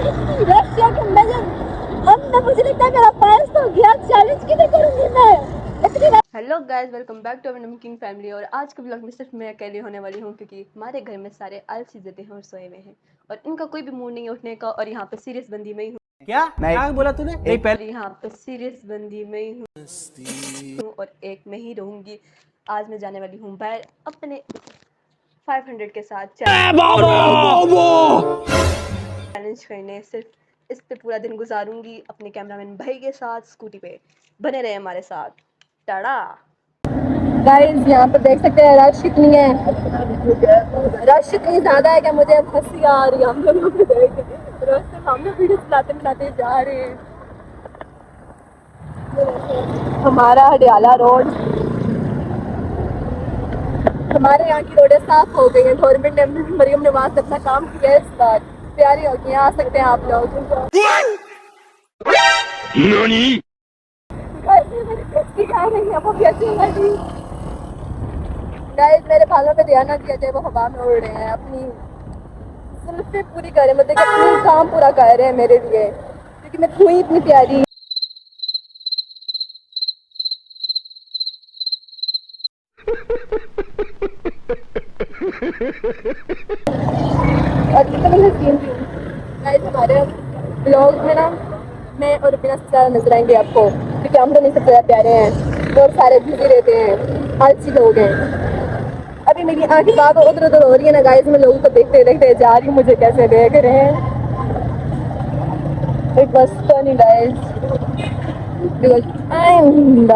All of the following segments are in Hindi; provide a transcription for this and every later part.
रशिया के मेजर अब ना मुझे लगता है मेरा पास तो गया चैलेंज कितने करूंगी मैं इतनी। Hello guys, welcome back to our नमकीन फैमिली। और आज के ब्लॉग में सिर्फ मैं अकेली होने वाली हूँ क्योंकि हमारे घर में सारे आलसी जते हैं और सोए हुए हैं और इनका कोई भी मूड नहीं है उठने का। और यहाँ पे सीरियस बंदी में ही हूँ। क्या बोला तूने? नहीं और यहाँ पे सीरियस बंदी में ही हूँ और एक में ही रहूंगी। आज मैं जाने वाली हूँ बाहर अपने 500 के साथ चैलेंज करने। सिर्फ इस पे पूरा दिन गुजारूंगी अपने कैमरामैन भाई के साथ स्कूटी पे। बने रहे हमारे साथ। टाड़ा गाइस यहाँ पर देख सकते हैं रश कितनी है। रश इतनी ज्यादा है कि मुझे अब हंसी आ रही है। हम दोनों पे देख रास्ते सामने वीडियो चलाते जा रहे हैं। हमारा हडियाला रोड, हमारे यहाँ की रोडें साफ हो गई हैं। गवर्नमेंट ने मरियम नवाज ने अपना काम किया है। इस बार प्यारी हो गई। आ सकते हैं आप लोग। गाइस मेरे बालों पे ध्यान ना दिया जाए, वो हवा में उड़ रहे हैं। अपनी जुल्फे पूरी कर रहे हैं, मतलब अपनी काम पूरा कर रहे हैं मेरे लिए क्योंकि मैं हुई इतनी प्यारी। और कितनी हसीन थी। गाइस हमारे ब्लॉग में ना मैं और बिना सबसे ज़्यादा नजर आएंगे आपको क्योंकि हम तो नहीं सबसे ज़्यादा प्यारे हैं और सारे बिजी रहते हैं, आलसी लोग हैं। अभी मेरी आंखें बाबा उधर उधर हो रही है ना गाइस। मैं लोगों को देखते देखते जा रही हूँ, मुझे कैसे देख रहे हैं। It was funny guys because I am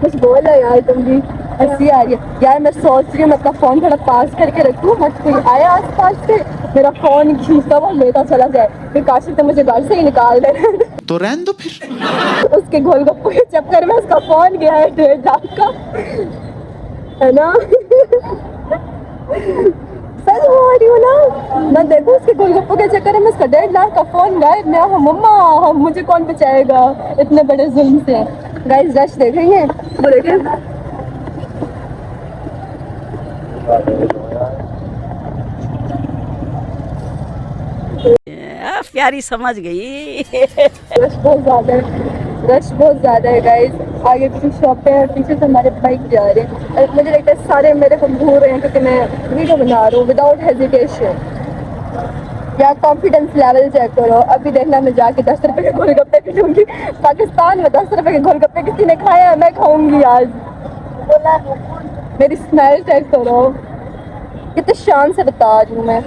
कुछ बोल रहा यार, तुम भी हंसी आ रही है यार। मैं सोच रही हूँ मैं अपना फोन थोड़ा पास करके रखूँ, मत कोई आए आस पास से मेरा फोन खींचता हुआ लेता चला जाए, फिर काशिफ तो मुझे घर से ही निकाल दे। तो रहने दो फिर। उसके गोलगप्पे के चक्कर में उसका फोन गया है 1.5 लाख का, है ना। सच बोल रही हूँ ना। मैं देखो उसके गोलगप्पे के चक्कर में उसका 1.5 लाख का फोन गायब। मैं मम्मा हम मुझे कौन बचाएगा इतने बड़े जुल्म से। गाइस रश देखेंगे वो देखें। प्यारी समझ गई। रश बहुत ज्यादा है, रश बहुत ज्यादा है गाइस। आगे पीछे शॉप है, पीछे से हमारे बाइक जा रहे हैं और मुझे लगता है सारे मेरे को घूर रहे हैं क्योंकि मैं वीडियो बना रहा हूँ विदाउट हेजिटेशन। या कॉन्फिडेंस लेवल चेक करो। अभी देखना मैं जाके 10 रुपए के गोलगप्पे पीटूंगी। पाकिस्तान में 10 रुपए के गोलगप्पे किसी ने खाया, मैं खाऊंगी आज। मेरी स्मेल चेक करो, कितने शान से बता रही हूँ मैं।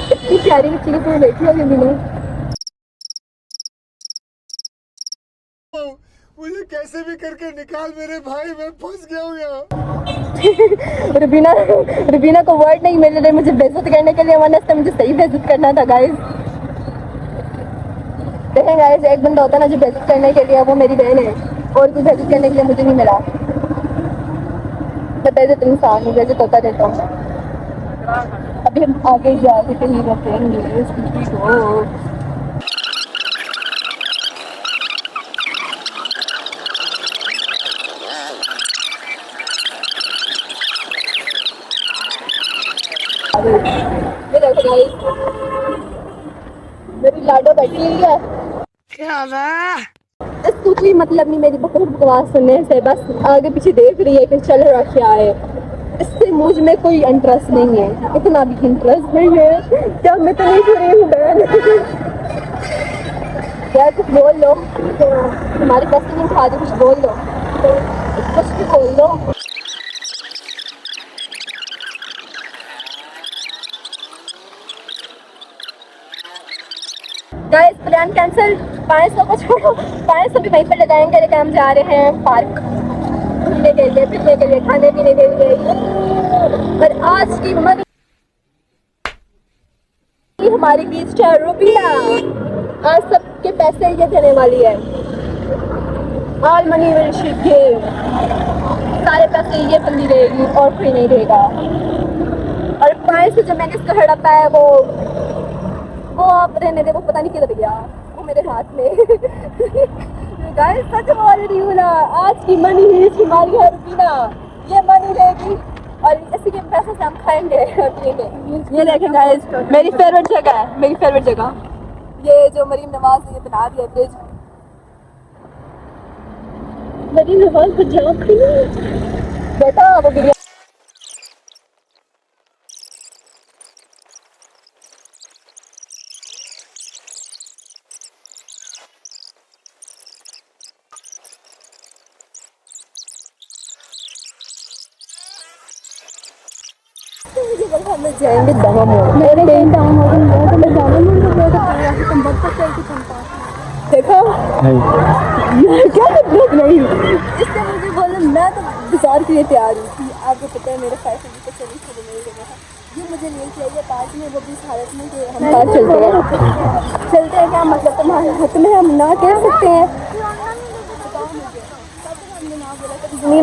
इतनी प्यारी चीज कोई देखी होगी मैंने। मुझे कैसे भी करके निकाल मेरे भाई, मैं फंस गया हूँ यहाँ। रुबीना को वर्ड नहीं मिल रहे मुझे बेइज्जत करने के लिए, वरना इससे मुझे सही बेइज्जत करना था गाइस। देखें गाइस, एक बंदा होता है ना जो बेइज्जत करने के लिए, वो मेरी बहन है और कोई बेइज्जत करने के लिए मुझे नहीं मिला। मैं बेइज्जत इंसान हूँ, बेइज्जत होता रहता हूँ। अभी हम आगे जाके कहीं रखेंगे स्कूटी को। ये देखो गाइस, मेरी लाडो बैठी हुई है। इसको कोई मतलब नहीं मेरी बकवास सुनने से, बस आगे पीछे देख रही है कि चल रहा क्या है। इससे मुझ में कोई इंटरेस्ट नहीं है, इतना भी इंटरेस्ट नहीं है। क्या मैं तो नहीं सुन रही हूँ बहन। यार कुछ बोल लो, तुम्हारे पास नहीं खा दे, कुछ बोल लो, कुछ भी बोल लो। Guys plan cancel. 500 को छोड़ो, 500 भी वहीं पर लगाएंगे लेकिन हम जा रहे हैं पार्क घूमने के लिए, फिरने के लिए, खाने पीने के लिए। और आज की मनी हमारी गेस्ट है रुबीना। आज सबके पैसे ये देने वाली है। All money will she give. सारे पैसे ये बंदी देगी और कोई नहीं देगा। और 500 जो मैंने इसको हड़पा है वो आप रहने दे, वो पता नहीं किधर गया, वो मेरे हाथ में। गाइस सच बोल रही हूँ ना, आज की मनी ही हमारी है रुबीना। ये मनी लेगी और इसी के पैसे से हम खाएंगे पिएंगे। ये देखें गाइस, मेरी फेवरेट जगह है, मेरी फेवरेट जगह। ये जो मरीम नवाज ने ये बना दिया ब्रिज। मरीम नवाज को जाम बेटा वो बिरयानी। हम जाएंगे दवा मोड़। मेरे कहीं दवा मोड़ में तो मैं दवा मोड़ में गया था, तुम बहुत तक चल के चलता देखो क्या दुख नहीं। इससे मुझे बोले मैं तो गुजार के लिए तैयार हूँ कि आपको पता है मेरे 5 बजे तक चली शुरू नहीं जगह है। ये मुझे नहीं चाहिए पार्क में, वो भी इस हालत में कि हम पार्क चलते हैं क्या मतलब तुम्हारे हाथ में हम ना कह सकते हैं।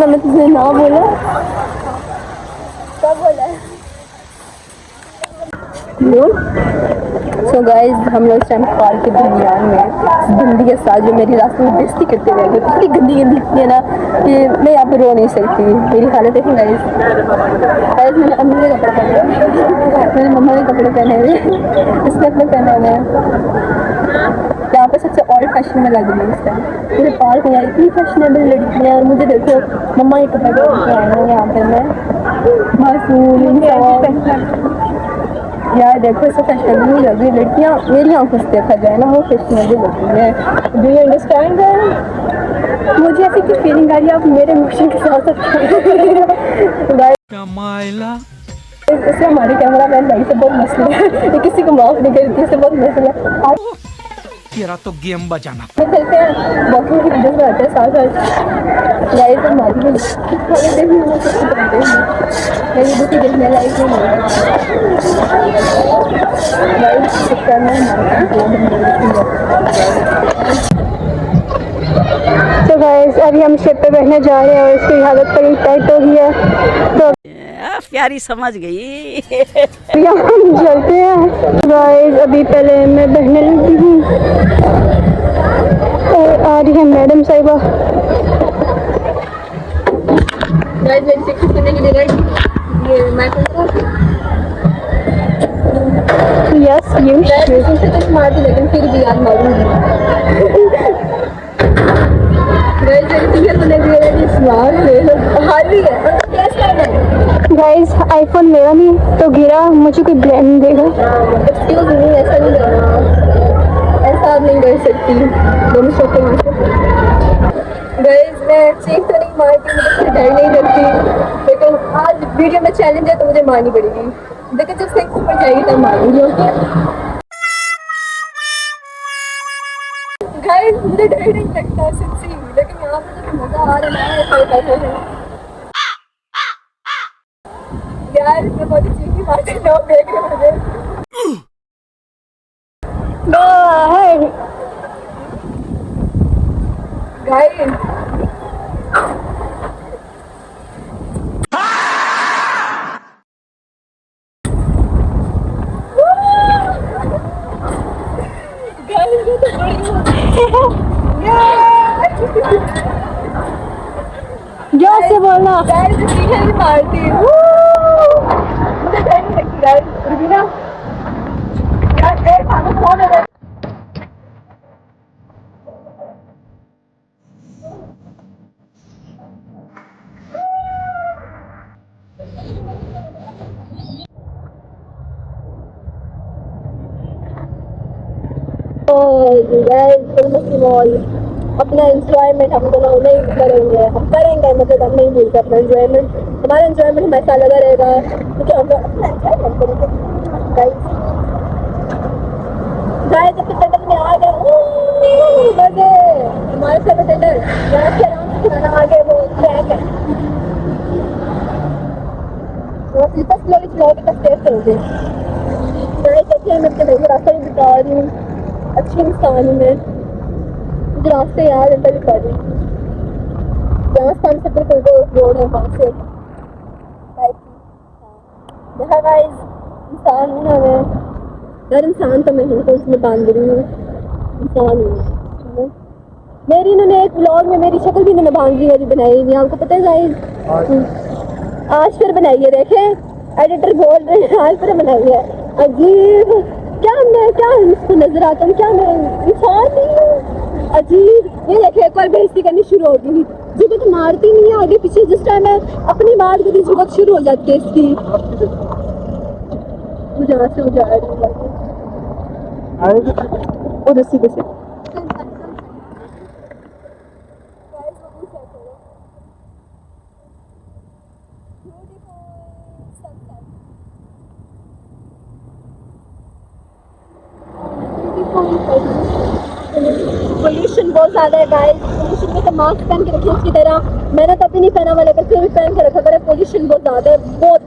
हमने तुझे ना बोला कब बोला है। सो गाइस हम लोग इस टाइम पार्क के दरमियान में भिंडी के साथ जो मेरी रास्ते में बेइज्जती करते हुए इतनी गंदी गंदी है ना कि मैं यहाँ पे रो नहीं सकती। मेरी हालत देखिए गाइस। गाइस मैंने अम्मी के कपड़े पहने हुए, मेरी मम्मा के कपड़े पहने हुए, इसने अपने पहने हुए हैं। यहाँ पे सबसे ओल्ड फैशन में लग रही है इस टाइम पूरे पार्क में। इतनी फैशनेबल लड़कियाँ और मुझे देखो मम्मा के कपड़े पहन के आए हैं यहाँ पे मैं मासूम। यार देखो ऐसा फैशनेबल नहीं लग रही लड़कियाँ मेरी आंखों से देखा जाए ना वो फैशनेबल लग रही है। Do you understand that? मुझे ऐसी कुछ फीलिंग आ रही है आप मेरे इमोशन के साथ इससे हमारे कैमरा मैन भाई से बहुत मसला है, ये किसी को माफ नहीं करती, इससे बहुत मसला है। तेरा तो गेम बजाना। चलते हैं वॉकिंग की वीडियोस बनाते हैं साथ साथ। गाइस हमारी भी थोड़ी देर में हम कुछ करते हैं, मेरी बुक देखने लायक नहीं है गाइस। करना तो गाइस अभी हम शिप पे बैठने जा रहे हैं और इसकी हालत बड़ी टाइट हो गई है तो प्यारी समझ गई। हम चलते हैं गाइस। अभी पहले मैं बैठने लगी हूँ और आ रही है मैडम साहिबा। यस यू कुछ मारती लेकिन फिर भी याद मारूंगी। गाइस आईफोन मेरा नहीं तो गिरा मुझे कोई ब्लेम नहीं देगा। एक्सक्यूज मी ऐसा नहीं करना, ऐसा नहीं कर सकती। गाइस मैं चीख तो नहीं मारती, मुझे डर नहीं लगती, लेकिन आज वीडियो में चैलेंज है तो मुझे मारनी पड़ेगी। लेकिन जब सेक्स पर जाएगी तब मारूंगी। गाइस मुझे डर नहीं लगता सच्ची, लेकिन यहाँ पे जब मजा आ रहा है ऐसा करते हैं यार। मैं बहुत चीखी मारती हूँ देख रहे मुझे। गाइस जोर से बोलना। गाइस पीछे भी मारती हूँ, मुझे डर नहीं लगती गाइस। रुबीना यार एक हाथ फोन है। अपना एंजॉयमेंट हम दोनों नहीं करेंगे, हम करेंगे मतलब हम नहीं भूलते अपना एंजॉयमेंट। हमारा एंजॉयमेंट हमेशा लगा रहेगा क्योंकि हम लोग अपना एंजॉयमेंट करेंगे। गाइस जब टनल में आ गए मजे हमारे साथ टनल यहाँ से आराम से खाना आ गए वो ट्रैक है वो स्लीपर स्लोली चलाओगे तब सेफ करोगे। गाइस देखिए मैं अपने घर रास्ता भी बता रही हूँ, अच्छी इंसान हूँ मैं, मुझे रास्ते याद है तभी कर रही हूँ। जहाँ से हम सफर कर गए रोड है वहाँ से यहाँ गाइस इंसान हूँ ना मैं यार, इंसान तो मैं हूँ तो उसमें बांध रही हूँ इंसान हूँ। मेरी इन्होंने एक व्लॉग में मेरी शक्ल भी इन्होंने बांध दी वाली बनाई हुई, आपको पता है गाइस। आज फिर बनाई है, देखें एडिटर बोल रहे हैं आज फिर बनाई है। अजीब, क्या इसको नजर आता हूँ, क्या मैं इंसान नहीं हूँ? अजीब। ये देखे एक बार बेइज्जती करनी शुरू हो गई, झुकक मारती नहीं है आगे पीछे, जिस टाइम मैं अपनी बात करती झुकक शुरू हो जाती है इसकी। जहाँ से जा रही उधर सीधे से। पोल्यूशन बहुत ज्यादा है गाइस, पोल्यूशन में तो मास्क पहन के रखिए उसकी तरह। मैंने तभी नहीं पहना वाला, फिर भी पहन के रखा करे। पोल्यूशन बहुत ज्यादा है, बहुत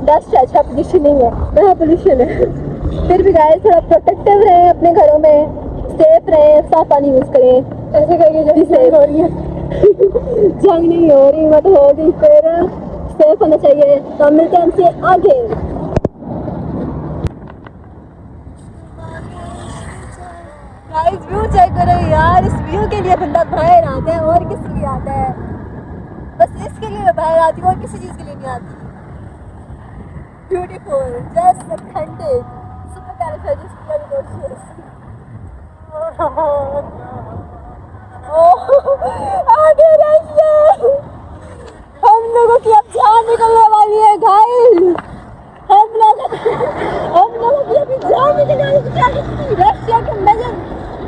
डस्ट है। अच्छा पोल्यूशन नहीं है, वहाँ पोल्यूशन है। फिर भी गाइस थोड़ा प्रोटेक्टिव रहे अपने घरों में, सेफ रहे, साफ पानी यूज करें। ऐसे करके जब सेफ हो रही है जंग नहीं हो रही मत होगी, फिर सेफ होना चाहिए। तो मिलते हैं हमसे आगे। गाइस व्यू चेक करो यार, इस व्यू के लिए बंदा बाहर आता है, और किस लिए आता है? बस इसके लिए मैं बाहर आती हूँ, और किसी चीज़ के लिए नहीं आती। Beautiful, just authentic, supercalifragilistics. आगे रहिए, हम लोगों की अब जान निकलने वाली है गाइस। हम लोगों की अभी जान निकलने वाली है। रशिया के मेजर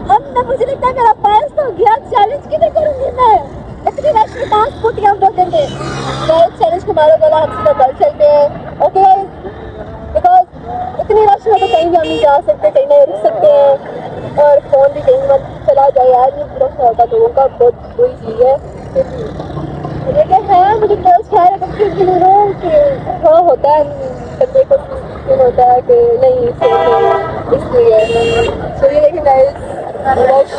अब मुझे लगता है मेरा पास तो गया। चैलेंज कितने करूंगी मैं, इतनी रश में डांस फूटी हम लोग देंगे। चैलेंज को मारो बोला, हम सीधा घर चलते हैं। ओके गाइस, बिकॉज इतनी रश में तो कहीं भी हम नहीं जा सकते, कहीं नहीं रुक सकते हैं, और फोन भी कहीं मत चला जाए यार, ये बुरा होता है लोगों का, बहुत बुरी चीज़ है। लेकिन है मुझे कल खैर कि हाँ होता है, करने को फील होता है कि नहीं इसलिए। तो ये देखिए गाइस, रश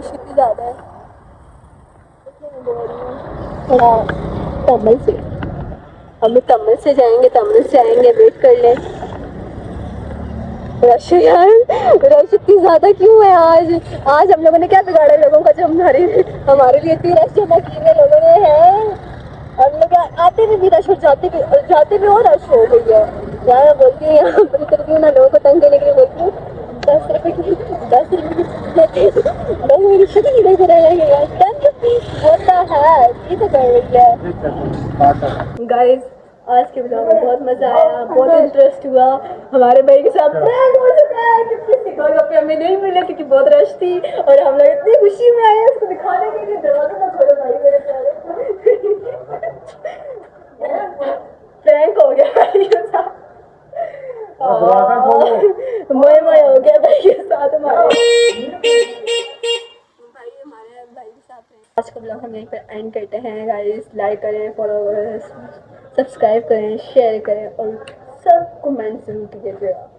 इतनी ज़्यादा है, थोड़ा तमिल से, हम लोग तमिल से जाएंगे, वेट कर लें। रश यार, रश इतनी ज़्यादा क्यों है आज हम लोगों ने क्या बिगाड़ा लोगों का, जो हमारे लिए इतनी रश जमा की है लोगों ने है। हम लोग आते भी रश और जाते भी और रश हो गई है यार। मैं बोलती हूँ यहाँ पर करती हूँ ना, लोगों को तंग करने के लिए बोलती हूँ 10 रुपये की रिक्शा नहीं देख रहे हैं यार, 10 रुपीज़ होता है, ये तो कर रही है। गाइस आज के ब्लॉग में बहुत मजा आया, बहुत इंटरेस्ट हुआ। हमारे भाई के साथ प्रैंक हो चुका है, किसी गोलगप्पे हमें नहीं मिले क्योंकि बहुत रश थी, और हम लोग इतनी खुशी में आए उसको दिखाने के लिए। दरवाजा ना खोलो भाई मेरे प्यारे, प्रैंक हो गया भाई के साथ, मोए हो गया भाई के साथ हमारे भाई के साथ। आज का ब्लॉग हम यहीं पर एंड करते हैं गाइस। लाइक करें, फॉलो करें, सब्सक्राइब करें, शेयर करें, और सब कमेंट जरूर कीजिएगा।